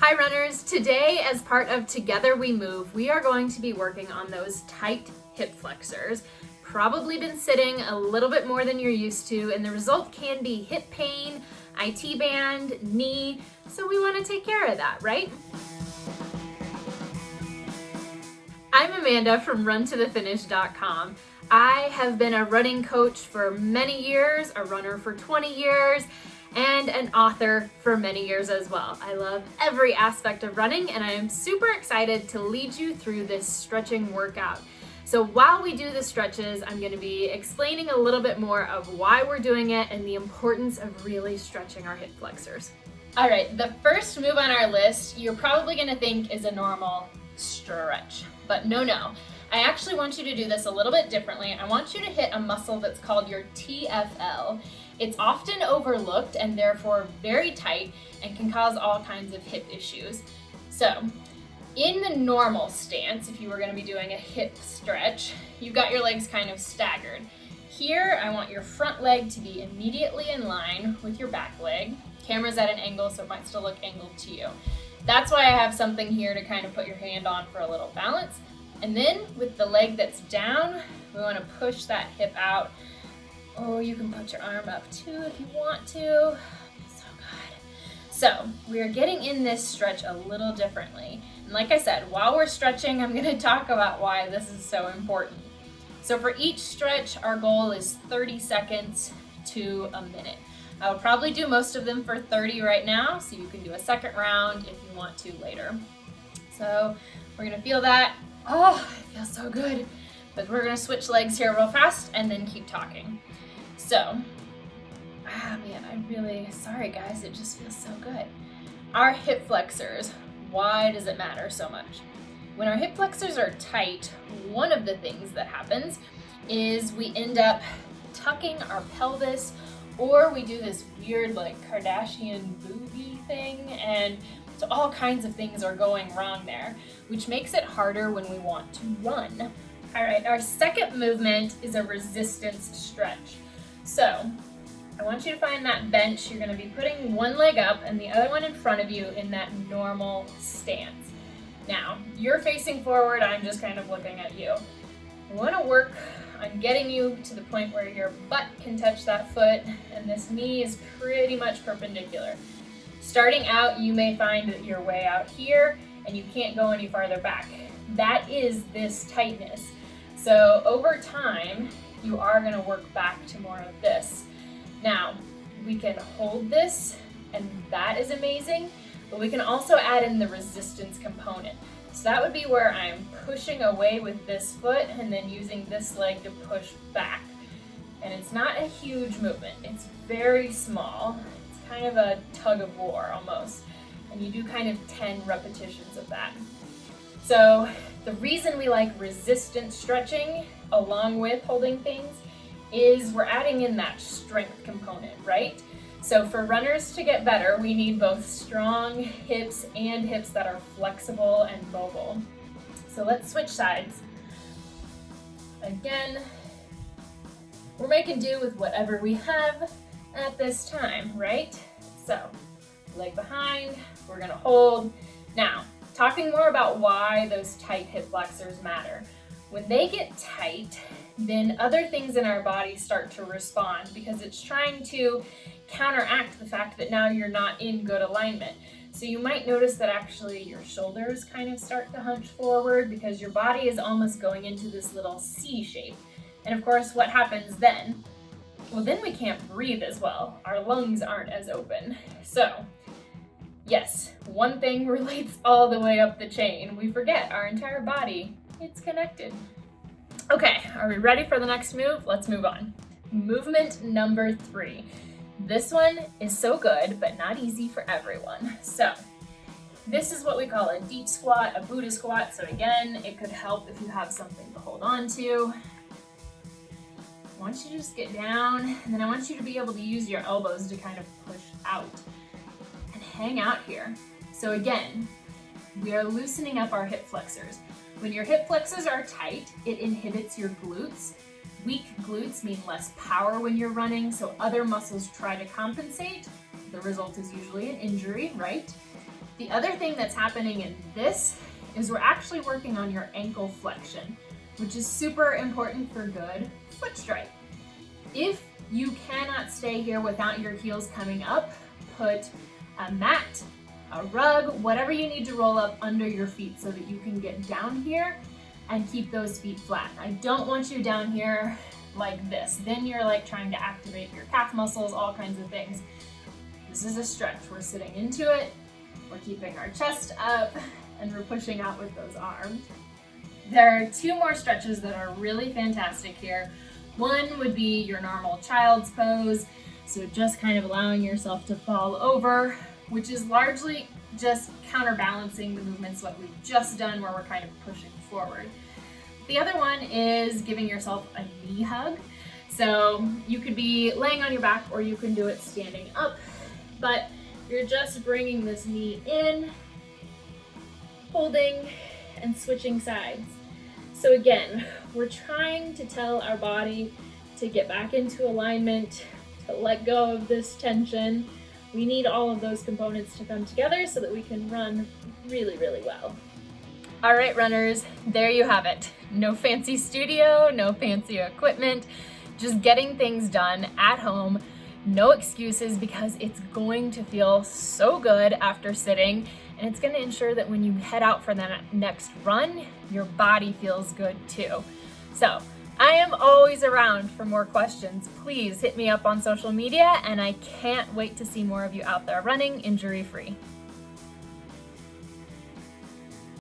Hi runners, today as part of Together We Move, we are going to be working on those tight hip flexors. Probably been sitting a little bit more than you're used to, and the result can be hip pain, IT band, knee, so we want to take care of that, right? I'm Amanda from RunToTheFinish.com. I have been a running coach for many years, a runner for 20 years, and an author for many years as well. I love every aspect of running, and I am super excited to lead you through this stretching workout. So while we do the stretches, I'm going to be explaining a little bit more of why we're doing it and the importance of really stretching our hip flexors. All right, the first move on our list, you're probably going to think is a normal stretch, but no. I actually want you to do this a little bit differently. I want you to hit a muscle that's called your TFL. It's often overlooked and therefore very tight and can cause all kinds of hip issues. So in the normal stance, if you were going to be doing a hip stretch, you've got your legs kind of staggered. Here, I want your front leg to be immediately in line with your back leg. Camera's at an angle, so it might still look angled to you. That's why I have something here to kind of put your hand on for a little balance. And then with the leg that's down, we want to push that hip out. Oh, you can put your arm up too if you want to. So good. So we're getting in this stretch a little differently. And like I said, while we're stretching, I'm going to talk about why this is so important. So for each stretch, our goal is 30 seconds to a minute. I will probably do most of them for 30 right now, so you can do a second round if you want to later. So we're going to feel that. Oh, it feels so good. But we're going to switch legs here real fast and then keep talking. So, sorry guys, it just feels so good. Our hip flexors, why does it matter so much? When our hip flexors are tight, one of the things that happens is we end up tucking our pelvis, or we do this weird like Kardashian boogie thing, and so all kinds of things are going wrong there, which makes it harder when we want to run. All right, our second movement is a resistance stretch. So I want you to find that bench. You're going to be putting one leg up and the other one in front of you in that normal stance. Now, you're facing forward. I'm just kind of looking at you. I want to work on getting you to the point where your butt can touch that foot and this knee is pretty much perpendicular. Starting out, you may find that you're way out here and you can't go any farther back. That is this tightness. So over time, you are going to work back to more of this. Now, we can hold this, and that is amazing, but we can also add in the resistance component. So that would be where I'm pushing away with this foot and then using this leg to push back. And it's not a huge movement. It's very small. It's kind of a tug of war almost. And you do kind of 10 repetitions of that. So the reason we like resistance stretching along with holding things is we're adding in that strength component, right? So for runners to get better, we need both strong hips and hips that are flexible and mobile. So let's switch sides. Again, we're making do with whatever we have at this time, right? So leg behind, we're gonna hold. Now, talking more about why those tight hip flexors matter. When they get tight, then other things in our body start to respond because it's trying to counteract the fact that now you're not in good alignment. So you might notice that actually your shoulders kind of start to hunch forward because your body is almost going into this little C shape. And of course, what happens then? Well, then we can't breathe as well. Our lungs aren't as open. So yes, one thing relates all the way up the chain. We forget our entire body, it's connected. Okay, are we ready for the next move? Let's move on. Movement number 3. This one is so good, but not easy for everyone. So this is what we call a deep squat, a Buddha squat. So again, it could help if you have something to hold on to. I want you to just get down, and then I want you to be able to use your elbows to kind of push out and hang out here. So again, we are loosening up our hip flexors. When your hip flexors are tight, it inhibits your glutes. Weak glutes mean less power when you're running, so other muscles try to compensate. The result is usually an injury, right? The other thing that's happening in this is we're actually working on your ankle flexion, which is super important for good foot strike. If you cannot stay here without your heels coming up, put a mat, a rug, whatever you need to roll up under your feet so that you can get down here and keep those feet flat. I don't want you down here like this. Then you're like trying to activate your calf muscles, all kinds of things. This is a stretch. We're sitting into it, we're keeping our chest up, and we're pushing out with those arms. There are two more stretches that are really fantastic here. One would be your normal child's pose, so just kind of allowing yourself to fall over, which is largely just counterbalancing the movements what we've just done where we're kind of pushing forward. The other one is giving yourself a knee hug. So you could be laying on your back or you can do it standing up, but you're just bringing this knee in, holding and switching sides. So again, we're trying to tell our body to get back into alignment, to let go of this tension. We need all of those components to come together so that we can run really, really well. All right, runners, there you have it. No fancy studio, no fancy equipment, just getting things done at home. No excuses, because it's going to feel so good after sitting, and it's going to ensure that when you head out for the next run, your body feels good too. So I am always around for more questions. Please hit me up on social media, and I can't wait to see more of you out there running injury-free.